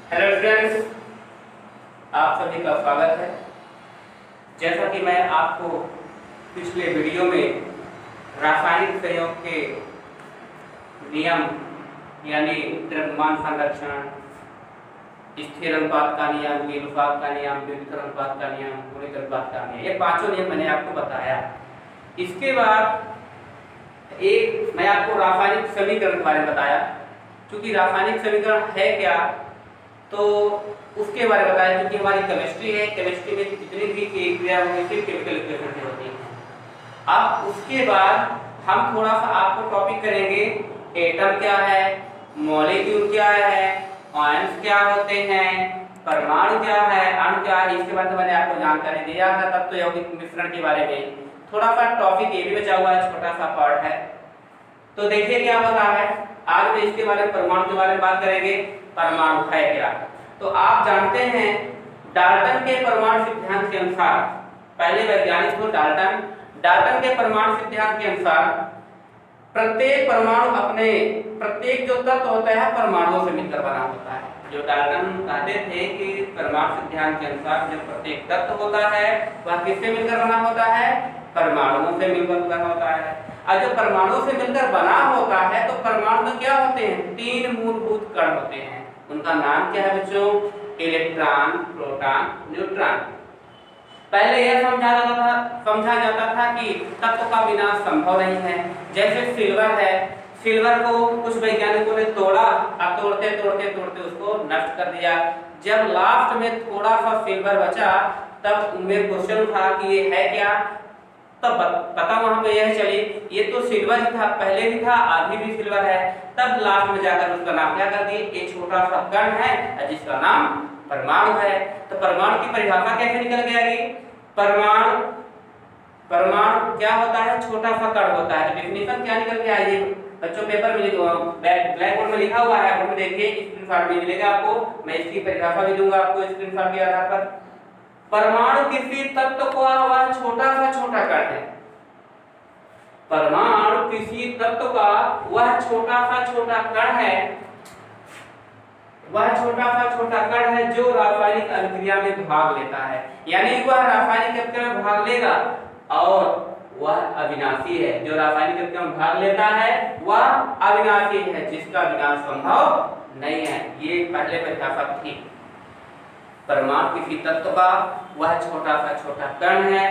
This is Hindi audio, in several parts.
हेलो फ्रेंड्स, आप सभी का स्वागत है। जैसा कि मैं आपको पिछले वीडियो में रासायनिक संयोग के नियम यानी द्रव्यमान संरक्षण, स्थिर अनुपात का नियम, अनुपात का नियम, विविधर अनुपात का नियम, गुणित अनुपात का नियम, ये पांचों नियम मैंने आपको बताया। इसके बाद एक मैं आपको रासायनिक समीकरण के बारे में बताया। क्योंकि रासायनिक समीकरण है क्या, तो उसके बारे में बताया। क्योंकि हमारी केमिस्ट्री है, केमिस्ट्री में जितनी भी क्रिया होगी सिर्फ केमिकल इक्वेशन से होती है। अब उसके बाद हम थोड़ा सा आपको टॉपिक करेंगे, एटम क्या है, मॉलिक्यूल क्या है, आयंस क्या होते हैं, परमाणु क्या है, अणु क्या है। इसके बाद मैंने आपको जानकारी दिया था तब तो यौगिक मिश्रण के बारे में। थोड़ा सा टॉपिक ये भी बचा हुआ है, छोटा सा पार्ट है। तो देखिए क्या होता है, आज मैं इसके बारे में परमाणु के बारे में बात करेंगे। परमाणु है क्या, तो आप जानते हैं डाल्टन के परमाणु सिद्धांत के अनुसार, पहले वैज्ञानिक को डाल्टन के परमाणु सिद्धांत के अनुसार प्रत्येक परमाणु अपने प्रत्येक जो तत्व होता है परमाणुओं से मिलकर बना होता है। जो डाल्टन कहते थे कि परमाणु सिद्धांत के अनुसार जो प्रत्येक तत्व होता है वह किससे मिलकर बना होता है, परमाणुओं से मिलकर बना होता है। और जब परमाणुओं से मिलकर बना होता है तो परमाणु में क्या होते हैं, तीन मूलभूत कण होते हैं। उनका नाम क्या है बच्चों, इलेक्ट्रॉन, प्रोटॉन, न्यूट्रॉन। पहले यह समझा जाता था कि तत्व का विनाश संभव नहीं है। जैसे सिल्वर है, सिल्वर को कुछ वैज्ञानिकों ने तोड़ा और तोड़ते तोड़ते तोड़ते उसको नष्ट कर दिया। जब लास्ट में थोड़ा सा सिल्वर बचा तब उनमें क्वेश्चन उठा कि ये है क्या, तब पता वहां पे यह चली ये तो सिल्वर ही था, पहले भी था, अभी भी सिल्वर है। तब लास्ट में जाकर उसका नाम क्या कर दिए, एक छोटा सा कण है जिसका नाम परमाणु है। तो परमाणु की परिभाषा कैसे निकल के आएगी, परमाणु क्या होता है, छोटा सा कण होता है। तो डेफिनेशन क्या निकल के आएगी बच्चों, पेपर में ब्लैक बोर्ड में लिखा हुआ है, आप देखिए, स्क्रीनशॉट भी मिलेगा आपको, मैं इसकी परिभाषा भी दूंगा आपको स्क्रीनशॉट के आधार पर। परमाणु किसी तत्व का वह छोटा कण है। परमाणु किसी तत्व का वह छोटा कण है, वह छोटा कण है जो रासायनिक अभिक्रिया में भाग लेता है। यानी वह रासायनिक अभिक्रिया में भाग लेगा और वह अविनाशी है। जो रासायनिक अभिक्रिया में भाग लेता है वह अविनाशी है, जिसका विनाश संभव नहीं है। ये पहले परिभाषा थी। परमाणु किसी तत्व का वह छोटा कण है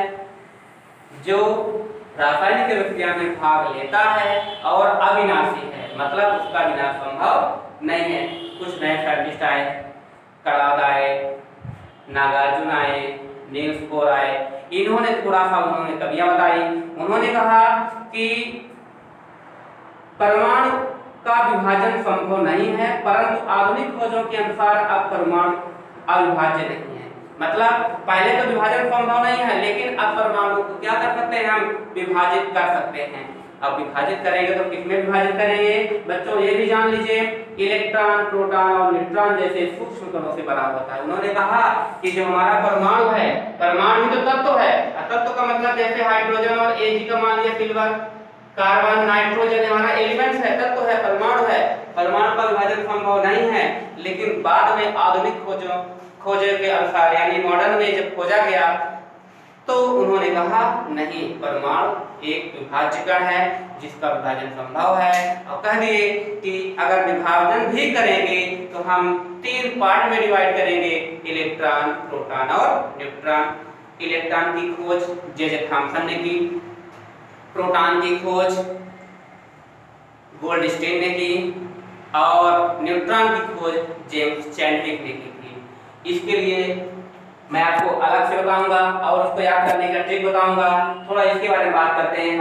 जो रासायनिक अभिक्रिया में भाग लेता है और अविनाशी है, मतलब उसका विनाश संभव नहीं है। कुछ नए साइंटिस्ट आए, कलाद आए, नागार्जुन आए, नील्स बोर आए, इन्होंने थोड़ा सा कवियां बताई। उन्होंने कहा कि परमाणु का विभाजन संभव नहीं है, परंतु आधुनिक खोजों के अनुसार अब परमाणु अविभाज्य नहीं है। मतलब पहले तो विभाजन संभव नहीं है, लेकिन अब परमाणु को क्या कर सकते हैं, हम विभाजित कर सकते हैं। अब विभाजित करेंगे तो किसमें विभाजित करेंगे बच्चों, ये भी जान लीजिए, इलेक्ट्रॉन, प्रोटॉन और न्यूट्रॉन जैसे सूक्ष्म कणों से बना होता है। उन्होंने कहा कि जो हमारा परमाणु है, परमाणु तो तत्व है, तत्व का मतलब जैसे हाइड्रोजन और Ag का मान लिया सिल्वर, कार्बन, नाइट्रोजन हमारा एलिमेंट्स है, तत्व है, परमाणु है। परमाणु का विभाजन संभव नहीं है, लेकिन बाद में आधुनिक खोजों के अनुसार यानी मॉडर्न में जब खोजा गया तो उन्होंने कहा नहीं, परमाणु एक विभाज्य कण है जिसका विभाजन संभव है। और कह दिए कि अगर विभाजन भी करेंगे तो हम तीन पार्ट में डिवाइड करेंगे, इलेक्ट्रॉन, प्रोटॉन और न्यूट्रॉन। इलेक्ट्रॉन की खोज जे थॉम्सन ने की, प्रोटॉन की खोज गोल्डस्टीन ने की और न्यूट्रॉन की खोज जेम्स चैडविक ने की थी। इसके लिए मैं आपको अलग से बताऊंगा और उसको याद करने का ट्रिक बताऊंगा। थोड़ा इसके बारे में बात करते हैं।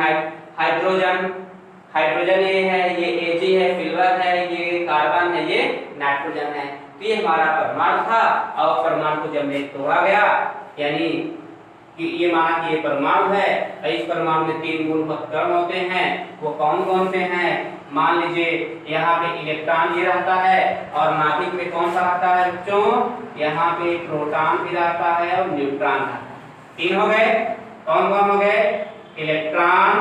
हाइड्रोजन ये है, ये Ag है, सिल्वर है, ये कार्बन है, ये नाइट्रोजन है। तो ये हमारा परमाणु था और परमाणु को जब में तोड़ा गया, यानी कि ये माना कि ये परमाणु है और इस परमाणु में तीन मूलभूत कण होते हैं। वो कौन कौन से हैं, मान लीजिए यहाँ पे इलेक्ट्रॉन ये रहता है और नाभिक में कौन सा रहता है बच्चों, यहाँ पे प्रोटॉन भी रहता है और न्यूट्रॉन रहता है। तीन हो गए, कौन कौन हो गए, इलेक्ट्रॉन,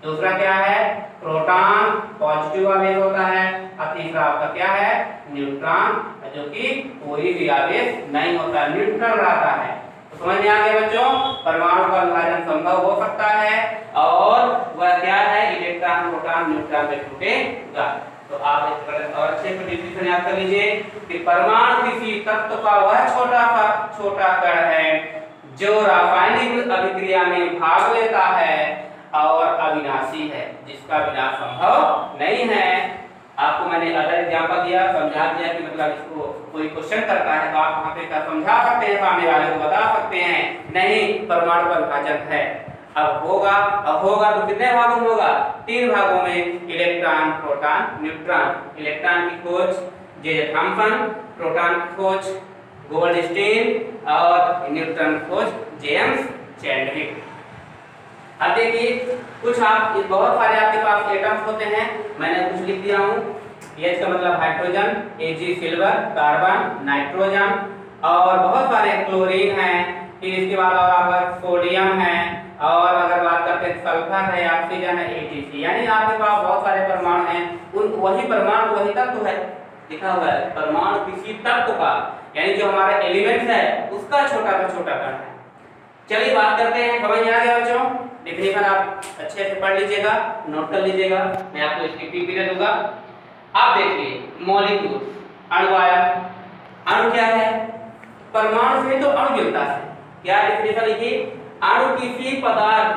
दूसरा क्या है, प्रोटॉन पॉजिटिव आवेश होता है, और तीसरा आपका क्या है, न्यूट्रॉन जो कि कोई भी आवेश नहीं होता, न्यूट्रल रहता है। तो समझ में आ गया बच्चों, परमाणु का विभाजन संभव हो सकता है और वह क्या है, इलेक्ट्रॉन प्रोटॉन न्यूट्रॉन में टूटेगा। तो आप इस पर और अच्छे से डिफिनेशन याद कर लीजिए कि परमाणु किसी तत्व का वह छोटा कण है जो रासायनिक अभिक्रिया में भाग लेता है और अविनाशी है, जिसका विनाश संभव नहीं है। आपको मैंने अदर एग्जांपल दिया, समझा दिया कि मतलब इसको कोई क्वेश्चन करता है तो आप वहां पे क्या समझा सकते हैं, सामने वाले को बता सकते हैं, नहीं परमाणु का विभाजन है। अब होगा तो कितने भागों में होगा, 3 भागों में, इलेक्ट्रॉन प्रोटॉन न्यूट्रॉन। इलेक्ट्रॉन की खोज जे थॉमसन, प्रोटॉन की खोज गोल्डस्टीन और न्यूट्रॉन की खोज जेम्स चैडविक। अब देखिए कुछ आप बहुत सारे आपके पास एटम्स होते हैं, मैंने कुछ लिख दिया हूँ। H का मतलब hydrogen, Ag silver, carbon, nitrogen और बहुत सारे क्लोरीन हैं। फिर इसके बाद और आपका सोडियम है और अगर बात करते हैं सल्फर है, ऑक्सीजन है, etc। यानी आपके पास बहुत सारे परमाणु हैं, उन वही परमाणु वही तत्व है, लिखा हुआ है परमाणु किसी तत्व का, यानी जो हमारा एलिमेंट्स है उसका छोटा का छोटा कण है। चलिए बात करते हैं, समझ में आ गया बच्चों, डिफिनेशन आप अच्छे से पढ़ लीजिएगा, नोट कर लीजिएगा, मैं आपको इसकी पीपी दे दूंगा। आप देखिए मॉलिक्यूल, अणु आया, अणु क्या है, परमाणु से तो अणु मिलता है। क्या डिफिनेशन लिखिए, अणु किसी पदार्थ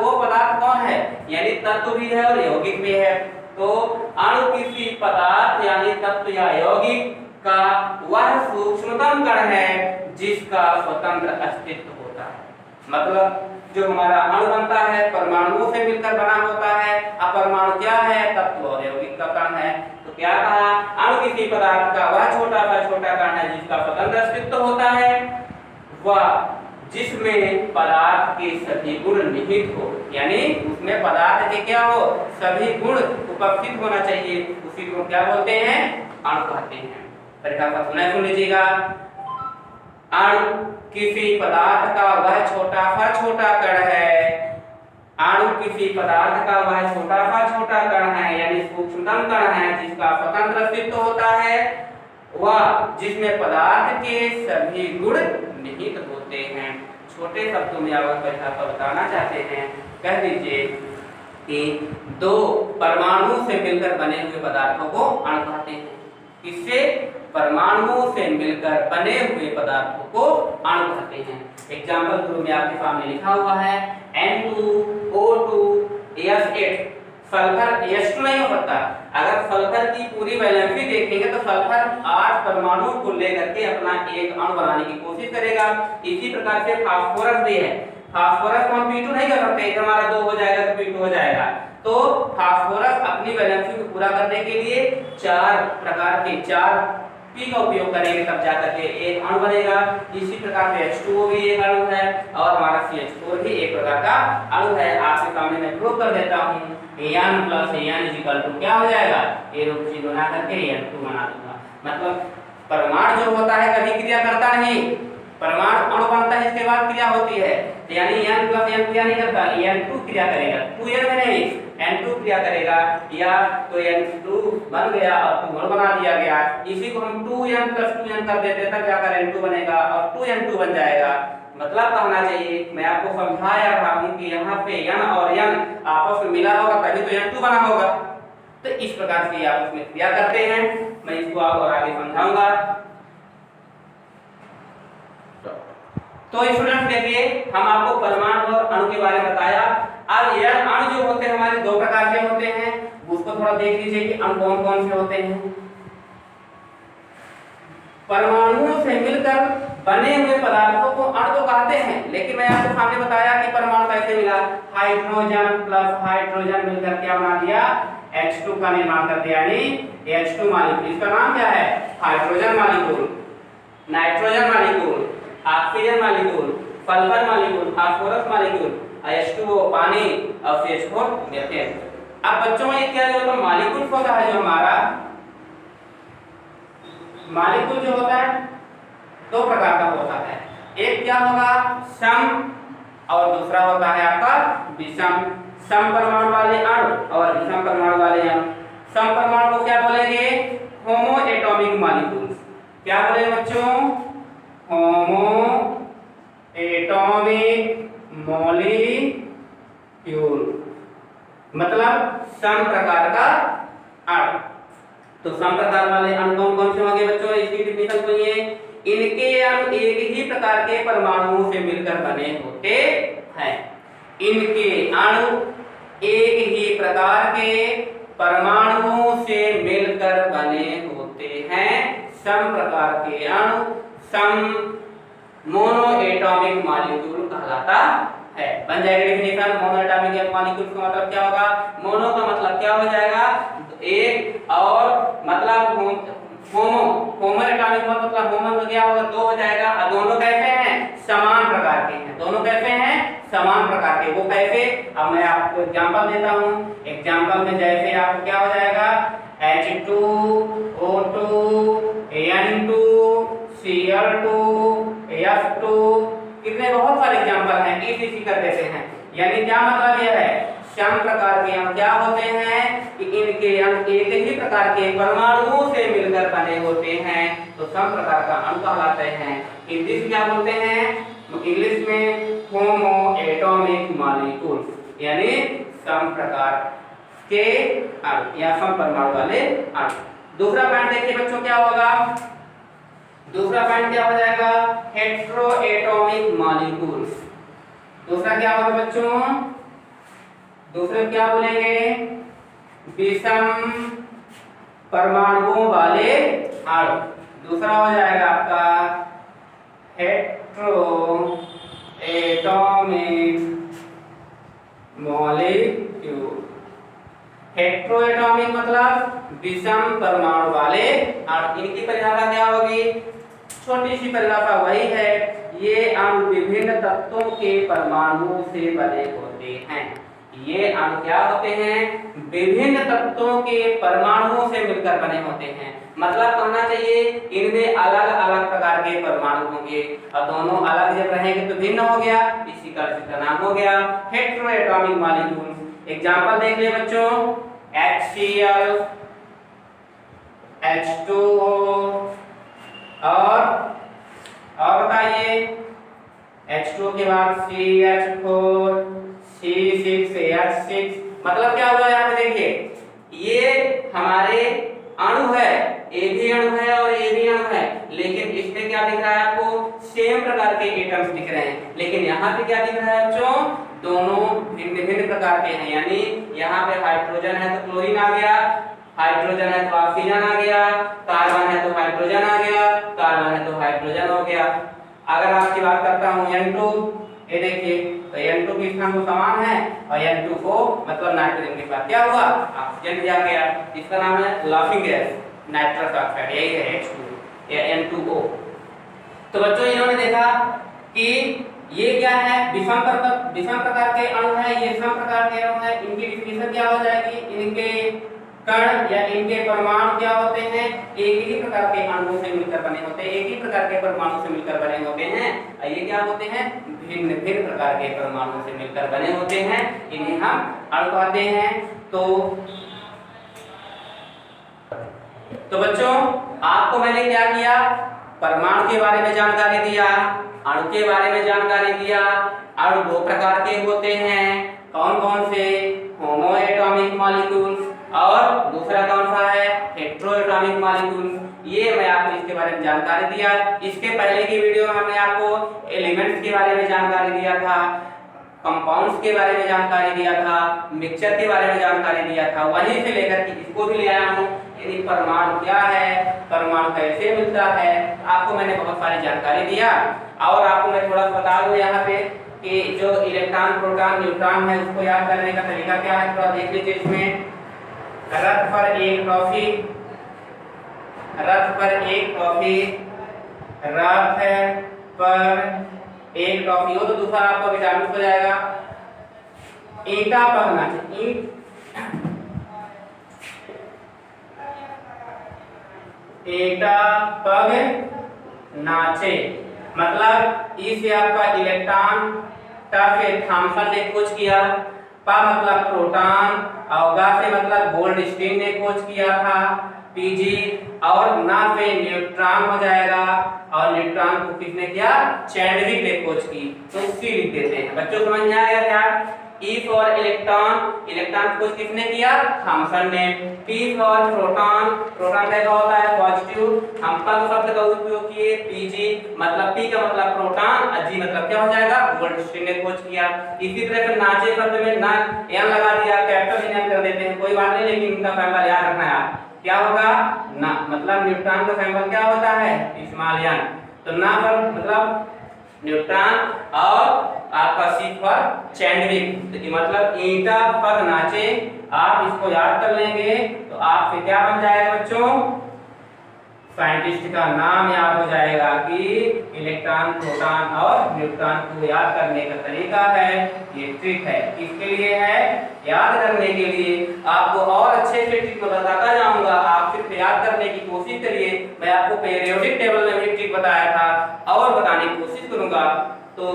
वो पदार्थ कौन है, यानी तत्व भी है और यौगिक भी है। तो अणु किसी पदार्थ यानी तत्व या यौगिक का वह सूक्ष्मतम कण है जिसका स्वतंत्र अस्तित्व होता है। मतलब जो हमारा अणु बनता है परमाणुओं से मिलकर बना होता है, अब परमाणु क्या है, तत्व और यौगिक का कण है। तो क्या कहा, अणु किसी पदार्थ का वह छोटा कण है जिसका स्वतंत्र अस्तित्व होता है, वह जिसमें पदार्थ के सभी गुण निहित हो, यानी उसमें पदार्थ के क्या हो, सभी गुण उपस्थित होना चाहिए, उसी को क्या बोलते हैं, अणु कहते हैं। परिभाषा सुन लीजिएगा, अणु किसी पदार्थ का वह छोटा कण है, अणु किसी पदार्थ का वह छोटा कण है यानी सूक्ष्मतम कण है जिसका स्वतंत्र अस्तित्व होता है, वह जिसमें पदार्थ के सभी गुण निहित होते हैं। छोटे शब्दों में अगर परिभाषा बताना चाहते हैं, कह दीजिए कि 2 परमाणुओं से मिलकर बने हुए पदार्थों को अणु कहते हैं। किससे, परमाणुओं से मिलकर बने हुए पदार्थों को अणु कहते हैं। एग्जाम्पल 2 में आपके सामने लिखा हुआ है N2O2S8, सल्फर H2 नहीं हो सकता। अगर सल्फर की पूरी वैलेंसी देखेंगे तो सल्फर 8 परमाणुओं को लेकर के अपना एक अणु बनाने की कोशिश करेगा। इसी प्रकार से फास्फोरस भी है, फास्फोरस को हम P2 नहीं कर सकते, हमारा 2 हो जाएगा तो P2 हो जाएगा। तो फास्फोरस अपनी वैलेंसी को पूरा करने के लिए 4 प्रकार के 4 P का उपयोग करेंगे, तब जाकर के एक अणु बनेगा। इसी प्रकार से H2O भी एक अणु है और हमारा CH4 भी एक प्रकार का अणु है। आपके सामने मैं प्रूव कर देता हूँ, N + N क्या हो जाएगा, ये रूप चीज बना करके N2 बना दूंगा। मतलब परमाणु जो होता है कभी क्रिया करता नहीं, परमाणु अणु बनता है इसके बाद क्रिया होती है, यानी N + N क्रिया नहीं करता, N2 क्रिया करेगा, 2N में नहीं N2 क्रिया करेगा, या तो N2 बन गया और 2 अणु बना दिया गया। इसी को हम 2N + 2N कर देते तब जाकर N2 बनेगा और 2N2 बन जाएगा। मतलब कहना चाहिए, मैं आपको समझाया रहा हूँ कि यहाँ पे N और N आपस में मिला होगा तभी तो N2 बना होगा। तो इस प्रकार से आप उसमें क्रिया करते हैं, मैं इसको आपको आगे समझाऊंगा। तो स्टूडेंट्स देखिए, हम आपको परमाणु और अणु के बारे में बताया। अब ये अणु जो होते हैं हमारे 2 प्रकार के होते हैं, उसको थोड़ा देख लीजिए कि अणु कौन कौन से होते हैं। परमाणुओं से मिलकर बने हुए पदार्थों को अणु तो कहते हैं, लेकिन मैं आपको सामने बताया कि परमाणु कैसे मिला, हाइड्रोजन प्लस हाइड्रोजन मिलकर क्या बना दिया, H2 का निर्माण कर दिया, यानी H2 मॉलिक्यूल। इसका नाम क्या है, hydrogen molecule, nitrogen molecule, oxygen molecule, sulphur molecule, phosphorus molecule, H2O पानी और CH4 मीथेन। अब बच्चों ये क्या जो मॉलिक्यूल होता है, जो हमारा मॉलिक्यूल जो होता है 2 प्रकार का होता है, एक क्या होगा, सम और दूसरा होता है आपका विषम। समपरमाणु वाले अणु और विषम वाले अणु। समपरमाणु को क्या बोलेंगे? होमो एटॉमिक मॉलिक्यूल्स। क्या बोलेंगे बच्चों? होमो एटॉमिक मॉलिक्यूल, मतलब सम प्रकार का अणु। तो सम प्रकार वाले अणु कौन कौन से होंगे बच्चों? इसकी डिफिनेशन सुनिए। इनके अणु एक ही प्रकार के परमाणुओं से मिलकर बने होते हैं। इनके अणु एक ही प्रकार के परमाणुओं से मिलकर बने होते हैं। सम प्रकार के अणु सम मोनो एटॉमिक मॉलिक्यूल कहलाता है। बन जाएगा डिफिनेशन। मोनो एटॉमिक मॉलिक्यूल का मतलब क्या होगा? मोनो का मतलब क्या हो जाएगा? एक, और मतलब होमो, होमो एटॉमिक मतलब होमो में क्या होगा? दो हो जाएगा। और दोनों कैसे हैं? समान प्रकार के हैं। दोनों कैसे हैं? समान प्रकार के। वो कैसे? अब मैं आपको एग्जांपल देता हूं। एग्जांपल में जैसे आपको क्या हो जाएगा? H2O2 N2 Cl2 F2, कितने बहुत सारे एग्जांपल हैं। इसी कर देते हैं। यानी क्या मतलब यह है? सम प्रकार के अणु क्या होते हैं कि इनके अणु एक ही प्रकार के परमाणुओं से मिलकर बने होते हैं, तो सम प्रकार का अणु कहलाते हैं। इंग्लिश क्या बोलते हैं? इंग्लिश में होमो एटॉमिक मॉलिक्यूल्स, यानी सम प्रकार के अणु या सम परमाणु वाले अणु। दूसरा पॉइंट देखिए बच्चों क्या होगा? दूसरा पॉइंट क्या हो जाएगा? Hetero atomic molecules. दूसरा क्या होगा बच्चों? दूसरे क्या बोलेंगे? विषम परमाणुओं वाले अणु। दूसरा हो जाएगा आपका hetero atomic molecule. Hetero atomic मतलब विषम परमाणु वाले अणु। इनकी परिभाषा क्या होगी? छोटी सी परिभाषा वही है, ये अणु विभिन्न तत्वों के परमाणुओं से बने होते हैं। ये अणु क्या होते हैं? विभिन्न तत्वों के परमाणुओं से मिलकर बने होते हैं। मतलब कहना चाहिए इनमें अलग अलग प्रकार के परमाणु होंगे, और दोनों अलग जब रहेंगे तो भिन्न हो गया, इसी का नाम हो गया हेटेरो एटॉमिक मॉलिक्यूल। एग्जांपल देख लिए बच्चों, HCl, H2O, और बताइए H2O के बाद CH4 C6H6। मतलब क्या हुआ? यहाँ पे देखिए ये हमारे अणु है, ए भी अणु है और ए भी अणु है, लेकिन इसमें क्या दिख रहा है आपको? सेम प्रकार के एटम्स दिख रहे हैं। लेकिन यहाँ पे क्या दिख रहा है बच्चों? दोनों भिन्न भिन्न प्रकार के हैं। यानी यहाँ पे हाइड्रोजन है तो क्लोरीन आ गया, हाइड्रोजन है तो ऑक्सीजन आ गया, कार्बन है तो हाइड्रोजन आ गया, कार्बन है तो हाइड्रोजन हो गया। अगर आपकी बात करता हूँ N2, ये देखिए तो N2 की स्थान तो समान है, और N2O मतलब नाइट्रोजन के साथ क्या हुआ? ऑक्सीजन भी आ गया। इसका नाम है लाफिंग गैस, नाइट्रस ऑक्साइड, यही है H2 या N2O। तो बच्चों इन्होंने देखा कि ये क्या है? विषम प्रकार के अणु है, ये सम प्रकार के अणु है। इनकी डिफिनेशन क्या हो जाएगी? इनके कण या इनके परमाणु क्या होते हैं? एक ही प्रकार के अणुओं से मिलकर बने होते हैं, एक ही प्रकार के परमाणु से मिलकर बने होते हैं। और ये क्या होते हैं? भिन्न भिन्न प्रकार के परमाणुओं से मिलकर बने होते हैं, इन्हें हम अणु कहते हैं। तो बच्चों आपको मैंने क्या किया? परमाणु के बारे में जानकारी दिया, अणु के बारे में जानकारी दिया। अणु दो प्रकार के होते हैं, कौन कौन से? होमो एटॉमिक मॉलिक्यूल्स, और दूसरा कौन सा है? Hetero atomic molecule. ये मैं आपको इसके बारे में जानकारी दिया। इसके पहले की वीडियो में हमने आपको एलिमेंट्स के बारे में जानकारी दिया था, कंपाउंड्स के बारे में जानकारी दिया था, मिक्सचर के बारे में जानकारी दिया था। वहीं से लेकर के इसको भी ले आया हूँ, यानी परमाणु क्या है, परमाणु कैसे मिलता है, आपको मैंने बहुत सारी जानकारी दिया। और आपको मैं थोड़ा बता दूं यहाँ पे कि जो इलेक्ट्रॉन, प्रोटॉन, न्यूट्रॉन है उसको याद करने का तरीका क्या है, थोड़ा देख लीजिए। इसमें रथ पर एक टॉफी, रथ पर एक टॉफी, रथ पर एक टॉफी हो तो दूसरा आपका विटामिन हो जाएगा। ईंटा पगना, ईंटा पग नाचे, मतलब ई से आपका इलेक्ट्रॉन, ट से थॉमसन ने खोज किया, प प मतलब प्रोटॉन और ग से मतलब गोल्डस्टीन ने खोज किया था Pg, और ना से न्यूट्रॉन हो जाएगा और न्यूट्रॉन को किसने किया? चैडविक ने खोज की। तो सी लिख देते हैं। बच्चों समझ में आ गया क्या? E फॉर इलेक्ट्रॉन, इलेक्ट्रॉन खोज किसने किया? थॉमसन ने। P फॉर प्रोटॉन, प्रोटॉन कैसा होता है? पॉजिटिव। हम पद शब्द का उपयोग किए Pg, मतलब P का मतलब प्रोटॉन और G मतलब क्या हो जाएगा? गोल्डस्टीन ने खोज किया। इसी तरह से नाचे शब्द में ना n लगा दिया, कैपिटल n कर देते हैं, कोई बात नहीं, लेकिन इनका फैमिली याद रखना है आप। क्या होगा? ना मतलब न्यूट्रॉन का सिंबल क्या होता है? Small n। तो ना पर मतलब न्यूट्रॉन और आपका सी पर चैडविक, तो मतलब ईटा पर नाचे। आप इसको याद कर लेंगे तो आपसे क्या बन जाएगा बच्चों? साइंटिस्ट का नाम याद हो जाएगा कि इलेक्ट्रॉन, प्रोटॉन और न्यूट्रॉन को याद करने का तरीका है, ये ट्रिक है। किसके लिए है? याद करने के लिए। आपको और अच्छे से ट्रिक बताता जाऊंगा, आप सिर्फ याद करने की कोशिश करिए। मैं आपको पीरियोडिक टेबल में भी ट्रिक बताया था और बताने की कोशिश करूंगा। तो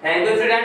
थैंक यू स्टूडेंट।